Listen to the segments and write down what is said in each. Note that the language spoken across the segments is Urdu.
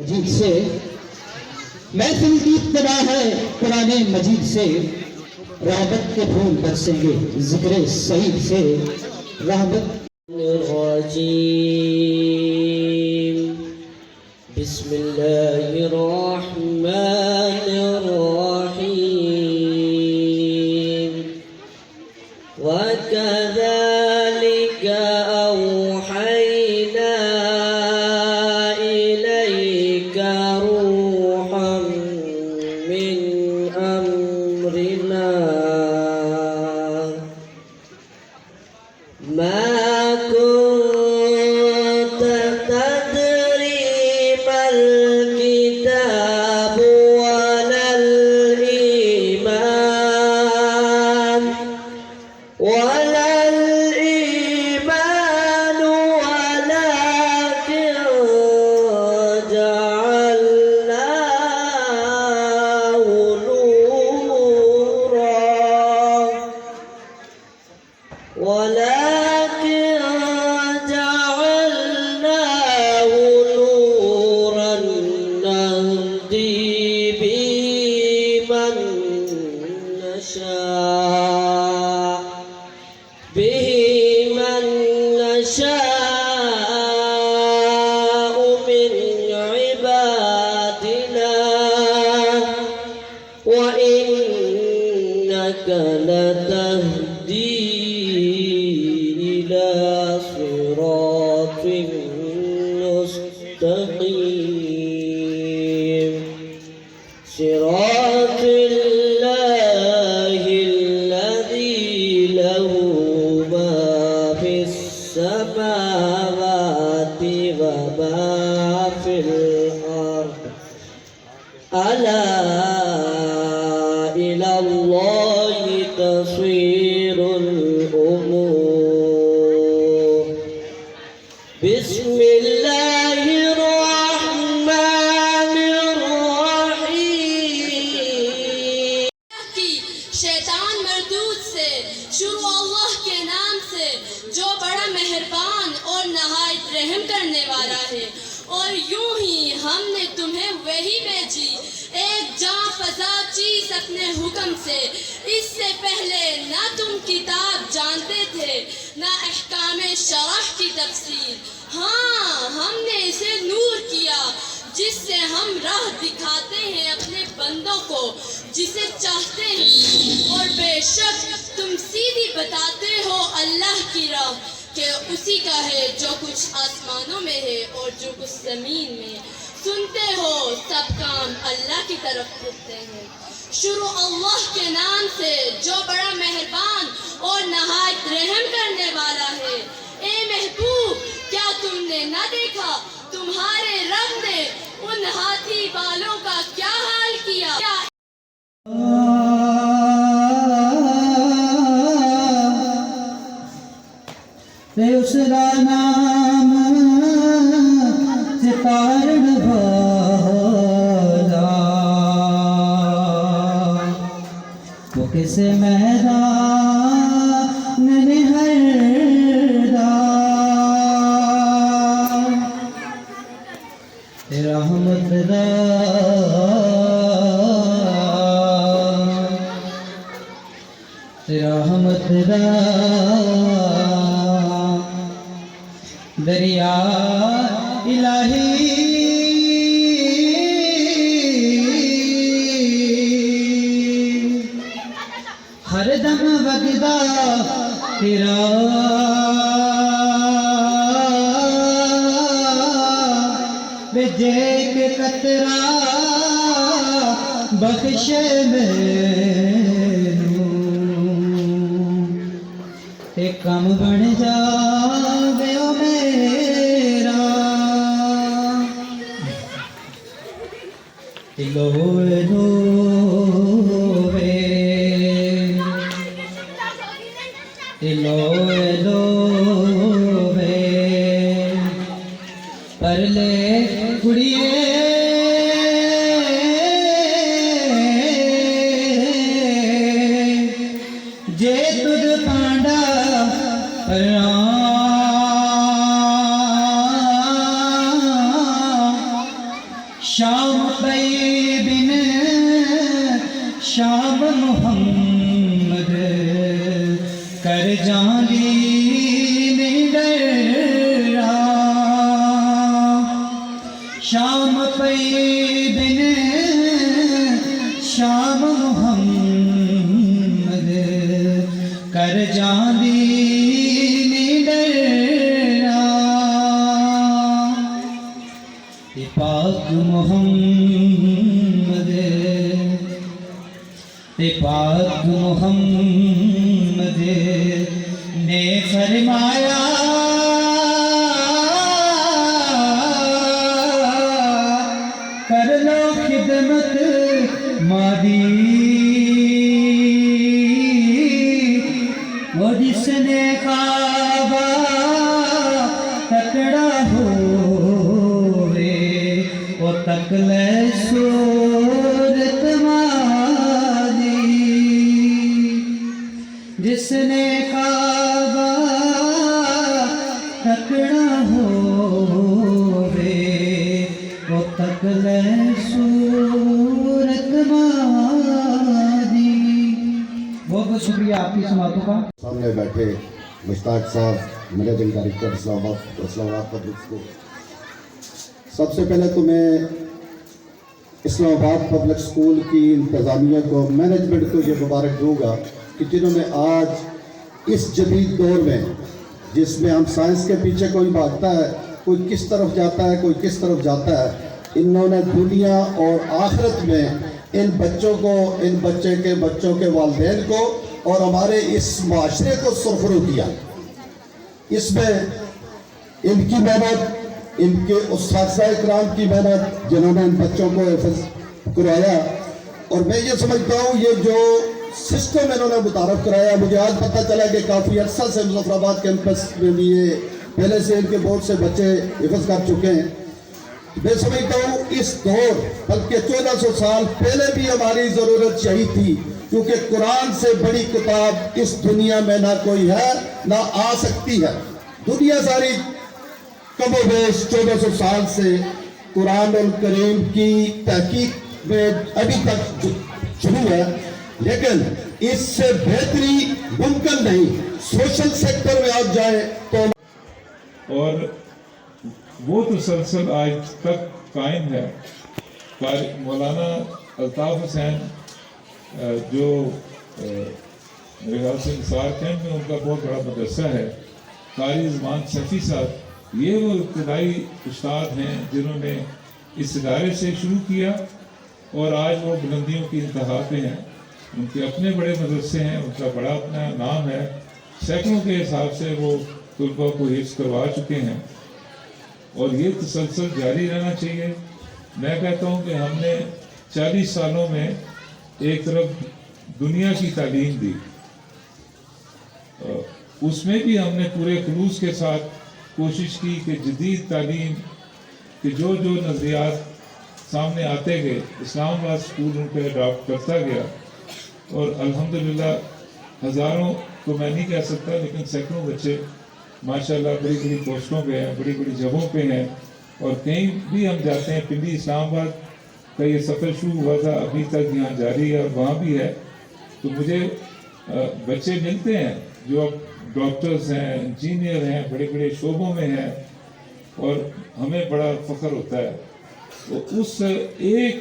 مجید سے محفل کی ابتدا ہے قرآن مجید سے، رحمت کے پھول برسیں گے ذکر سعید سے، رحمت الرجیم بسم اللہ الرحمن الرحیم وَكَذَلِكَ أَوْحَيْنَا إِلَيْكَ رُوحًا مِّنْ أَمْرِنَا مَا كُنتَ تَدْرِي مَا الْكِتَابُ وَلَا الْإِيمَانُ ولكن جعلناه نورا نهدي به من نشاء من عبادنا وإنك لتهدي إلى صراط مستقيم صراط الله الذي له ما في السماوات وما في الأرض ألا إلى الله تصير الأمور بسم الله الرحمن الرحيم کی شیطان مردود سے شروع اللہ کے نام سے جو بڑا مہربان اور نہایت رحم کرنے والا ہے۔ اور یوں ہی ہم نے تمہیں وحی بھیجی ایک جاں فضا چیز اپنے حکم سے، اس سے پہلے نہ تم کتاب جانتے تھے نہ احکام شرح کی تفصیل۔ ہاں ہم نے اسے نور کیا جس سے ہم راہ دکھاتے ہیں اپنے بندوں کو جسے چاہتے ہیں، اور بے شک تم سیدھی بتاتے ہو اللہ کی راہ کہ اسی کا ہے جو کچھ آسمانوں میں ہے اور جو کچھ زمین میں۔ سنتے ہو سب کام اللہ کی طرف پھرتے ہیں۔ شروع اللہ کے نام سے جو بڑا مہربان اور نہایت رحم کرنے والا ہے۔ اے محبوب کیا تم نے نہ دیکھا تمہارے رب نے ان ہاتھی والوں کا کیا حال کیا؟ اس کا نام سپارن بھولا، وہ کس میدان نہردا، رحمت دا رحمت دا دریا الہی ہر دم وگدا تیرا، بجے کے قطرہ بخش مینوں، ایک کم بن جاوے او میرا، لوے لوے لوے لوے پرلے کڑیے جے تجھ پانڈا شام طیبن شام محمد کر جانی نڈرا شام طیبن شام محمد کر جانی نڈرا پاک محمد پاک محمد نے فرمایا کر لو خدمت مادی وہ جس نے کعبہ تکڑا ہوئے وہ تکلے صورت مادی جس نے کعبہ تکڑا ہوئے وہ تکلے صورت مادی. بہت بہت شکریہ آپ کی سماعتوں کا. سامنے بیٹھے مشتاق صاحب منیجنگ ڈائریکٹر اسلام آباد پبلک اسکول، سب سے پہلے تو میں اسلام آباد پبلک اسکول کی انتظامیہ کو، مینجمنٹ کو یہ مبارک دوں گا کہ جنہوں نے آج اس جدید دور میں جس میں ہم سائنس کے پیچھے کوئی بھاگتا ہے، کوئی کس طرف جاتا ہے، کوئی کس طرف جاتا ہے، انہوں نے دنیا اور آخرت میں ان بچوں کو، ان بچوں کے والدین کو اور ہمارے اس معاشرے کو سرخرو کیا. اس میں ان کی محنت، ان کے اساتذہ اکرام کی محنت جنہوں نے ان بچوں کو حفظ کروایا، اور میں یہ سمجھتا ہوں یہ جو سسٹم انہوں نے متعارف کرایا، مجھے آج پتہ چلا کہ کافی عرصہ سے مظفر آباد کیمپس میں بھی یہ پہلے سے ان کے بورڈ سے بچے حفظ کر چکے ہیں. میں سمجھتا ہوں اس دور، بلکہ 1400 سال پہلے بھی ہماری ضرورت یہی تھی، کیونکہ قرآن سے بڑی کتاب اس دنیا میں نہ کوئی ہے نہ آ سکتی ہے. دنیا ساری کم و بیش 1400 سال سے قرآن الکریم کی تحقیق میں ابھی تک شروع ہے، لیکن اس سے بہتری ممکن نہیں. سوشل سیکٹر میں آپ جائیں تو اور وہ تسلسل آج تک قائم ہے. مولانا الطاف حسین جو میرے خیال سے نثار کیمپ میں ان کا بہت بڑا مدرسہ ہے، قاری زمان صفی صاحب، یہ وہ ابتدائی استاد ہیں جنہوں نے اس ادارے سے شروع کیا اور آج وہ بلندیوں کی انتہا پہ ہیں. ان کے اپنے بڑے مدرسے ہیں، ان کا بڑا اپنا نام ہے، سینکڑوں کے حساب سے وہ طلباء کو حفظ کروا چکے ہیں اور یہ تسلسل جاری رہنا چاہیے. میں کہتا ہوں کہ ہم نے 40 سالوں میں ایک طرف دنیا کی تعلیم دی، اس میں بھی ہم نے پورے خلوص کے ساتھ کوشش کی کہ جدید تعلیم کے جو نظریات سامنے آتے گئے اسلام آباد اسکول ان پہ اڈاپٹ کرتا گیا، اور الحمدللہ ہزاروں تو میں نہیں کہہ سکتا لیکن سینکڑوں بچے ماشاءاللہ بڑی بڑی پوسٹوں پہ ہیں، بڑی بڑی جگہوں پہ ہیں. اور کہیں بھی ہم جاتے ہیں، پنڈی اسلام آباد کا یہ سفر شروع ہوا تھا، ابھی تک یہاں جاری ہے اور وہاں بھی ہے. تو مجھے بچے ملتے ہیں جو اب ڈاکٹرز ہیں، انجینئر ہیں، بڑے بڑے شعبوں میں ہیں، اور ہمیں بڑا فخر ہوتا ہے. تو اس ایک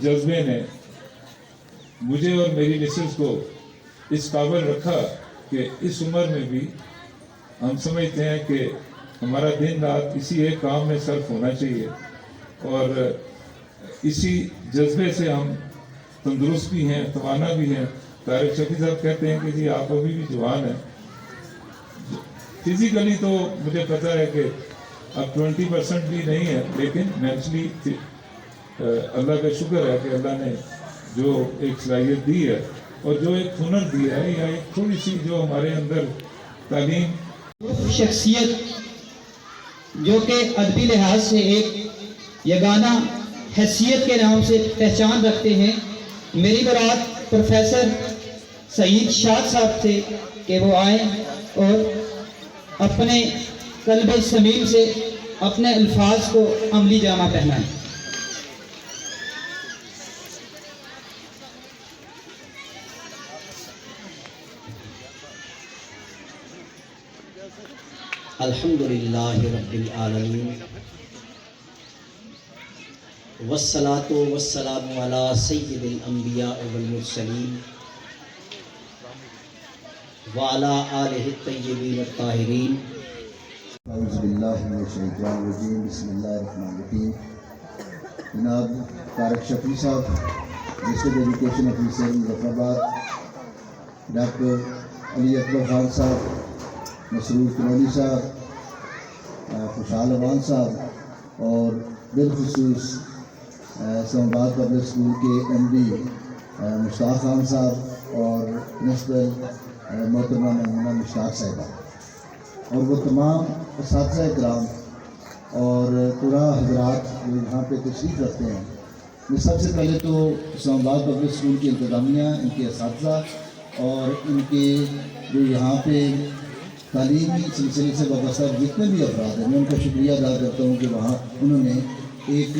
جذبے نے مجھے اور میری مسز کو اس قابل رکھا کہ اس عمر میں بھی ہم سمجھتے ہیں کہ ہمارا دن رات اسی ایک کام میں صرف ہونا چاہیے، اور اسی جذبے سے ہم تندرست بھی ہیں، توانا بھی ہیں. طارق شفیع صاحب کہتے ہیں کہ جی آپ ابھی بھی جوان ہیں. فزیکلی تو مجھے پتہ ہے کہ اب 20% بھی نہیں ہے، لیکن مینٹلی اللہ کا شکر ہے کہ اللہ نے جو ایک صلاحیت دی ہے اور جو ایک ہنر دیا ہے، یا ایک تھوڑی سی جو ہمارے اندر تعلیم شخصیت جو کہ ادبی لحاظ سے ایک یگانہ حیثیت کے نام سے پہچان رکھتے ہیں. میری مراد پروفیسر سعید شاد صاحب سے کہ وہ آئیں اور اپنے قلب سمیم سے اپنے الفاظ کو عملی جامہ پہنائیں. الحمدللہ رب العالمین والصلاة والسلام علی سید الانبیاء والمرسلین وعلی آلہ الطیبین الطاہرین. اعوذ باللہ من الشیطان الرجیم. بسم اللہ الرحمن الرحیم. جناب طارق شفیع صاحب، ڈسٹرکٹ ایجوکیشن آفیسر مظفر آباد، ڈاکٹر علی اکبر خان صاحب، مسرور کنولی صاحب، خوشحال اوان صاحب، اور بالخصوص اسلام آباد پبلک اسکول کے ایم ڈی مشتاق خان صاحب اور پرنسپل محترمہ میمونہ مشتاق صاحبہ، اور وہ تمام اساتذہ کرام اور پورا حضرات جو یہاں پہ تشریف رکھتے ہیں. میں سب سے پہلے تو اسلام آباد پبلک اسکول کی انتظامیہ، ان کے اساتذہ اور ان کے جو یہاں پہ تعلیمی سلسلے سے وابستہ جتنے بھی افراد ہیں، میں ان کا شکریہ ادا کرتا ہوں کہ وہاں انہوں نے ایک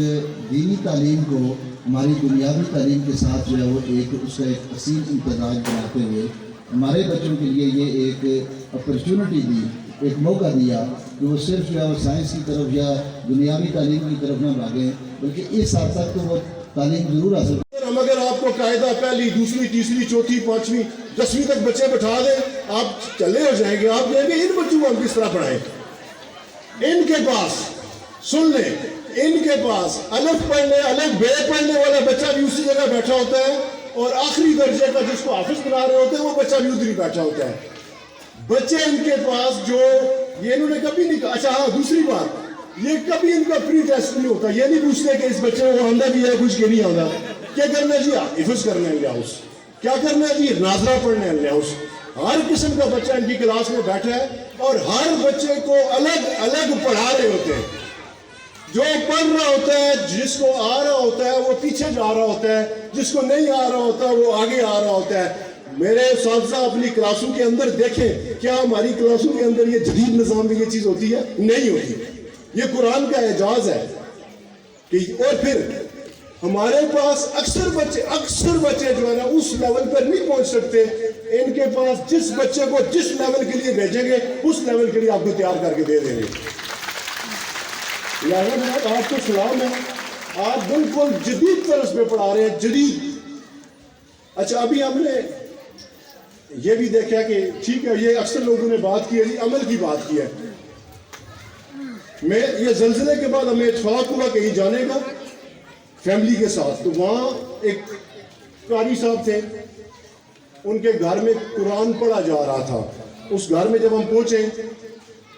دینی تعلیم کو ہماری دنیاوی تعلیم کے ساتھ جو ہے وہ اس کا ایک اصیل امتزاج بناتے ہوئے ہمارے بچوں کے لیے یہ ایک اپرچونٹی دی، ایک موقع دیا کہ وہ صرف جو ہے وہ سائنس کی طرف یا دنیاوی تعلیم کی طرف نہ بھاگیں، بلکہ اس حد تک تو وہ تعلیم ضرور حاصل. ہم اگر آپ کو قاعدہ پہلی، دوسری، تیسری، چوتھی، پانچویں، 10ویں تک بچے بٹھا دیں، آپ چلے ہو جائیں گے. آپ کہیں گے ان بچوں کو ہم کس طرح پڑھائیں؟ ان کے پاس سن لیں، ان کے پاس الف پڑھنے، الف بے پڑھنے والا بچہ بھی اسی جگہ بیٹھا ہوتا ہے، اور آخری درجے کا جس کو حافظ بنا رہے ہوتے ہیں وہ بچہ بھی ادھر ہی بیٹھا ہوتا ہے. بچے ان کے پاس جو یہ انہوں نے کبھی نہیں کہا. اچھا ہاں، دوسری بات، یہ کبھی ان کا پری ٹیسٹ نہیں ہوتا. یہ نہیں پوچھتے کہ اس بچے کو آندہ بھی ہے کچھ کہ نہیں آندہ. کیا کرنا ہے جی؟ حفظ کرنا ہے ہاؤس. کیا کرنا ہے جی؟ ناظرہ پڑھنا ہے ہاؤس. ہر قسم کا بچہ ان کی کلاس میں بیٹھا ہے اور ہر بچے کو الگ الگ پڑھا رہے ہوتے ہیں. جو پڑھ رہا ہوتا ہے، جس کو آ رہا ہوتا ہے وہ پیچھے جا رہا ہوتا ہے، جس کو نہیں آ رہا ہوتا وہ آگے آ رہا ہوتا ہے. میرے اساتذہ اپنی کلاسوں کے اندر دیکھیں، کیا ہماری کلاسوں کے اندر یہ جدید نظام میں یہ چیز ہوتی ہے؟ نہیں ہوتی. یہ قرآن کا اعجاز ہے. اور پھر ہمارے پاس اکثر بچے جو ہے نا اس لیول پر نہیں پہنچ سکتے. ان کے پاس جس بچے کو جس لیول کے لیے بھیجیں گے اس لیول کے لیے آپ کو تیار کر کے دے دیں گے. آپ کو سلام ہے، آپ بالکل جدید طرز پہ پڑھا رہے ہیں، جدید. اچھا ابھی ہم نے یہ بھی دیکھا کہ ٹھیک ہے، یہ اکثر لوگوں نے بات کی ہے جی، عمل کی بات کی ہے. میں یہ زلزلے کے بعد ہمیں اتفاق ہوا کہیں جانے کا فیملی کے ساتھ. تو وہاں ایک قاری صاحب تھے، ان کے گھر میں قرآن پڑھا جا رہا تھا. اس گھر میں جب ہم پہنچے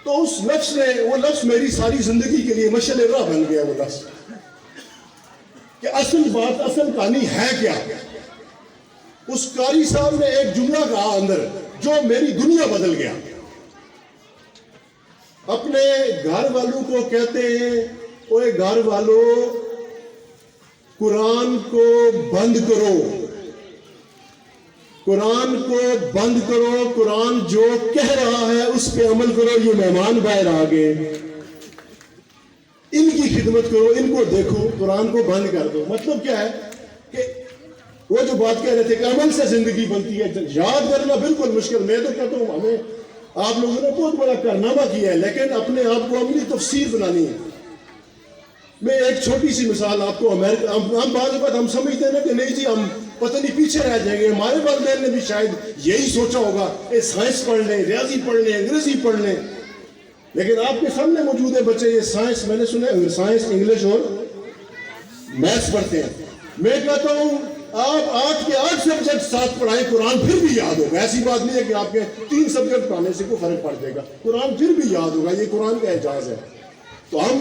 تو اس لفظ نے، وہ لفظ میری ساری زندگی کے لیے مشعل راہ بن گیا. وہ لفظ کہ اصل بات، اصل کہانی ہے کیا. اس قاری صاحب نے ایک جملہ کہا اندر جو میری دنیا بدل گیا. اپنے گھر والوں کو کہتے ہیں، اوے گھر والوں، قرآن کو بند کرو، قرآن کو بند کرو، قرآن جو کہہ رہا ہے اس پہ عمل کرو. یہ مہمان باہر آ گئے، ان کی خدمت کرو، ان کو دیکھو، قرآن کو بند کر دو. مطلب کیا ہے کہ وہ جو بات کہہ رہے تھے کہ عمل سے زندگی بنتی ہے. یاد کرنا بالکل مشکل. میں تو کہتا ہوں ہمیں آپ لوگوں نے بہت بڑا کارنامہ کیا ہے، لیکن اپنے آپ کو عملی تفسیر بنانی ہے. میں ایک چھوٹی سی مثال آپ کو، امریکہ، ہم بعض اوقات ہم سمجھتے ہیں نا کہ نہیں جی ہم پتہ نہیں پیچھے رہ جائیں گے. ہمارے والدین نے بھی شاید یہی سوچا ہوگا کہ سائنس پڑھ لیں، ریاضی پڑھ لیں، انگریزی پڑھ لیں. لیکن آپ کے سامنے موجود ہے بچے یہ سائنس، میں نے سنا ہے سائنس، انگلش اور میتھس پڑھتے ہیں. میں کہتا ہوں آپ 8 کے 8 سبجیکٹ ساتھ پڑھائیں، قرآن پھر بھی یاد ہوگا. ایسی بات نہیں ہے کہ آپ کے 3 سبجیکٹ پڑھانے سے کوئی فرق پڑ جائے گا، قرآن پھر بھی یاد ہوگا. یہ قرآن کا اعجاز ہے. تو ہم